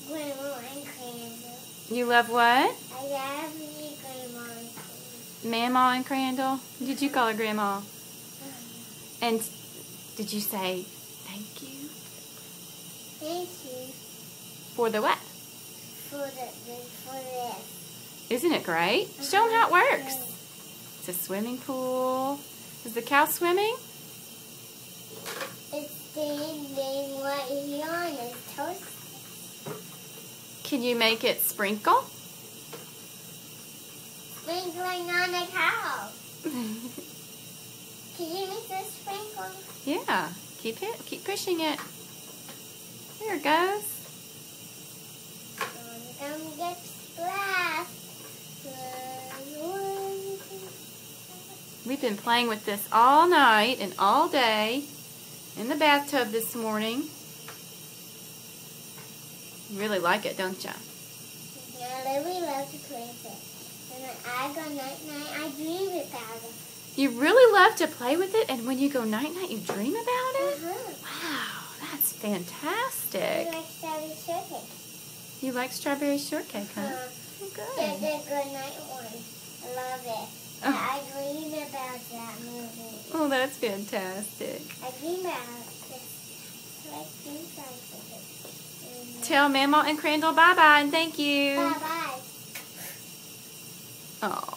Grandma and Crandall. You love what? I love you, Grandma and Crandall. Mama and Crandall? Did you call her Grandma? And did you say thank you? Thank you For the what? for this. Isn't it great? Show them how it works. It's a swimming pool. Is the cow swimming? It's standing right here on his toast. Can you make it sprinkle? Sprinkling on the cow. Can you make this sprinkle? Yeah. Keep pushing it. There it goes. Don't get splashed. We've been playing with this all night and all day in the bathtub this morning. You really like it, don't you? Yeah, I really love to play with it. And when I go night-night, I dream about it. You really love to play with it, and when you go night-night, you dream about it? Uh-huh. Wow, that's fantastic. I like strawberry shortcake. You like strawberry shortcake, huh? Oh, It's good. a good night one. I love it. Oh. I dream about that movie. Oh, that's fantastic. I dream about this. I like dream about it. Tell Mama and Crandall bye-bye and thank you. Bye-bye. Oh.